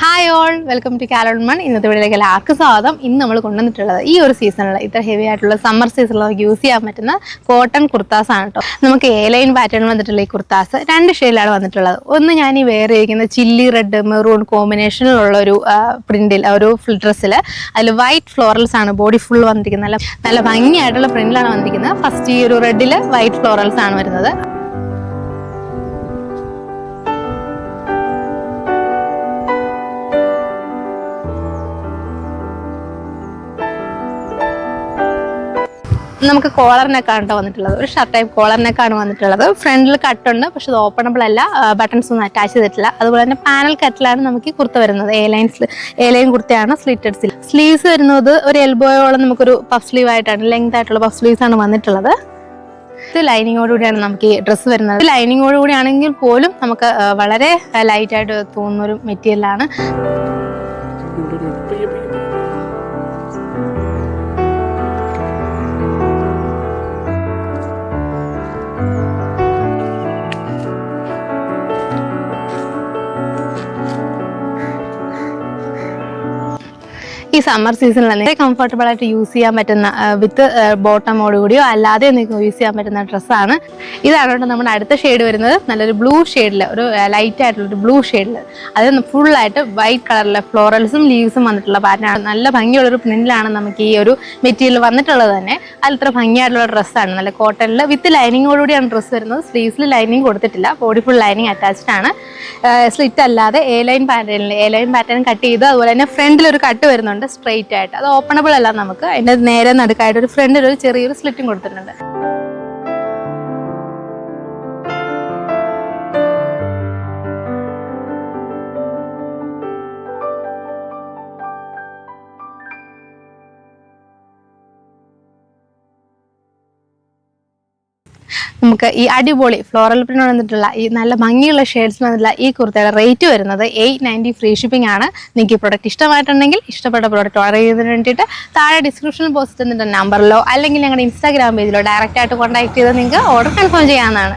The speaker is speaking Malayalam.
ഹായ് ഓൾ, വെൽക്കം ടു കാലോൺമൺ. ഇന്നത്തെ വീഡിയോയിലേക്ക് എല്ലാവർക്കും സ്വാഗതം. ഇന്ന് നമ്മൾ കൊണ്ടുവന്നിട്ടുള്ളത് ഈ ഒരു സീസണിൽ ഇത്ര ഹെവി ആയിട്ടുള്ള സമ്മർ സീസണിൽ നമുക്ക് യൂസ് ചെയ്യാൻ പറ്റുന്ന കോട്ടൺ കുർത്താസ് ആണ് കേട്ടോ. നമുക്ക് ലൈൻ പാറ്റേൺ വന്നിട്ടുള്ള ഈ കുർത്താസ് രണ്ട് ഷെയ്ഡിലാണ് വന്നിട്ടുള്ളത്. ഒന്ന് ഞാൻ ഈ വെയർ ചെയ്തിരിക്കുന്ന ചില്ലി റെഡ് മെറൂൺ കോമ്പിനേഷനിലുള്ള ഒരു പ്രിന്റിൽ ഒരു ഡ്രസ്സിൽ അതിൽ വൈറ്റ് ഫ്ലോറൽസ് ആണ് ബോഡി ഫുൾ വന്നിരിക്കുന്നത്. നല്ല ഭംഗിയായിട്ടുള്ള പ്രിന്റിലാണ് വന്നിരിക്കുന്നത്. ഫസ്റ്റ് ഈ ഒരു റെഡിൽ വൈറ്റ് ഫ്ലോറൽസ് ആണ് വരുന്നത്. നമുക്ക് കോളർ നെക്കാണ് കേട്ടോ വന്നിട്ടുള്ളത്. ഒരു ഷർട്ട് ടൈപ്പ് കോളർ നെക്കാണ് വന്നിട്ടുള്ളത്. ഫ്രണ്ടിൽ കട്ടുണ്ട്, പക്ഷെ അത് ഓപ്പണബിൾ അല്ല, ബട്ടൺസ് ഒന്നും അറ്റാച്ച് ചെയ്തിട്ടില്ല. അതുപോലെ തന്നെ പാനൽ കട്ടിലാണ് നമുക്ക് ഈ കുർത്ത വരുന്നത്. എ ലൈൻ കുർത്തയാണ്, സ്ലിറ്റഡ് സ്ലീവ്സ് വരുന്നത് ഒരു എൽബോയോളം നമുക്കൊരു പഫ് സ്ലീവ് ആയിട്ടാണ്, ലെങ്ത് ആയിട്ടുള്ള പഫ് സ്ലീവ്സ് ആണ് വന്നിട്ടുള്ളത്. ഇത് ലൈനിങ്ങോടുകൂടിയാണ് നമുക്ക് ഈ ഡ്രസ്സ് വരുന്നത്. ലൈനിങ്ങോടുകൂടി ആണെങ്കിൽ പോലും നമുക്ക് വളരെ ലൈറ്റ് ആയിട്ട് തോന്നുന്ന ഒരു മെറ്റീരിയലാണ്. ഈ സമ്മർ സീസണിൽ തന്നെ കംഫർട്ടബിൾ ആയിട്ട് യൂസ് ചെയ്യാൻ പറ്റുന്ന വിത്ത് ബോട്ടമോട് കൂടിയോ അല്ലാതെ നിങ്ങൾക്ക് യൂസ് ചെയ്യാൻ പറ്റുന്ന ഡ്രസ്സാണ്. ഇതാണ് നമ്മുടെ അടുത്ത ഷെയ്ഡ് വരുന്നത്. നല്ലൊരു ബ്ലൂ ഷെയ്ഡിൽ, ഒരു ലൈറ്റ് ആയിട്ടുള്ള ഒരു ബ്ലൂ ഷെയ്ഡിൽ, അത് ഫുള്ളായിട്ട് വൈറ്റ് കളറിലെ ഫ്ലോറൽസും ലീവ്സും വന്നിട്ടുള്ള പാറ്റേൺ. നല്ല ഭംഗിയുള്ളൊരു പ്രിന്റിലാണ് നമുക്ക് ഈ ഒരു മെറ്റീരിയൽ വന്നിട്ടുള്ളത് തന്നെ. അതിലിത്ര ഭംഗിയായിട്ടുള്ള ഡ്രസ്സാണ്. നല്ല കോട്ടണിൽ വിത്ത് ലൈനിങ്ങോടുകൂടിയാണ് ഡ്രസ്സ് വരുന്നത്. സ്ലീവ്സിൽ ലൈനിങ് കൊടുത്തിട്ടില്ല, ബോഡി ഫുൾ ലൈനിങ് അറ്റാച്ച്ഡ് ആണ്. സ്ലിറ്റ് അല്ലാതെ എ ലൈൻ പാറ്റേൺ കട്ട് ചെയ്ത്, അതുപോലെ തന്നെ ഫ്രണ്ടിൽ ഒരു കട്ട് വരുന്നുണ്ട് സ്ട്രെയിറ്റ് ആയിട്ട്. അത് ഓപ്പണബിൾ അല്ല, നമുക്ക് അതിന്റെ നേരെ നടുക്കായിട്ട് ഒരു ഫ്രണ്ടിൽ ഒരു ചെറിയൊരു സ്ലിറ്റും കൊടുത്തിട്ടുണ്ട്. നമുക്ക് ഈ അടിപൊളി ഫ്ലോറൽ പ്രിന്റ് വന്നിട്ടുള്ള ഈ നല്ല ഭംഗിയുള്ള ഷെയ്ഡ്സ് വന്നിട്ടുള്ള ഈ കുർത്തയുടെ റേറ്റ് വരുന്നത് 890 ഫ്രീ ഷിപ്പിംഗ് ആണ്. നിങ്ങൾക്ക് ഈ പ്രോഡക്റ്റ് ഇഷ്ടമായിട്ടുണ്ടെങ്കിൽ ഇഷ്ടപ്പെട്ട പ്രോഡക്റ്റ് ഓർഡർ ചെയ്യുന്നതിന് വേണ്ടിയിട്ട് താഴെ ഡിസ്ക്രിപ്ഷനിൽ പോസ്റ്റ് ചെയ്യുന്ന നമ്പറിലോ അല്ലെങ്കിൽ ഞങ്ങളുടെ ഇൻസ്റ്റാഗ്രാം പേജിലോ ഡയറക്റ്റ് ആയിട്ട് കോൺടാക്ട് ചെയ്ത് നിങ്ങൾക്ക് ഓർഡർ കൺഫേം ചെയ്യാവുന്നതാണ്.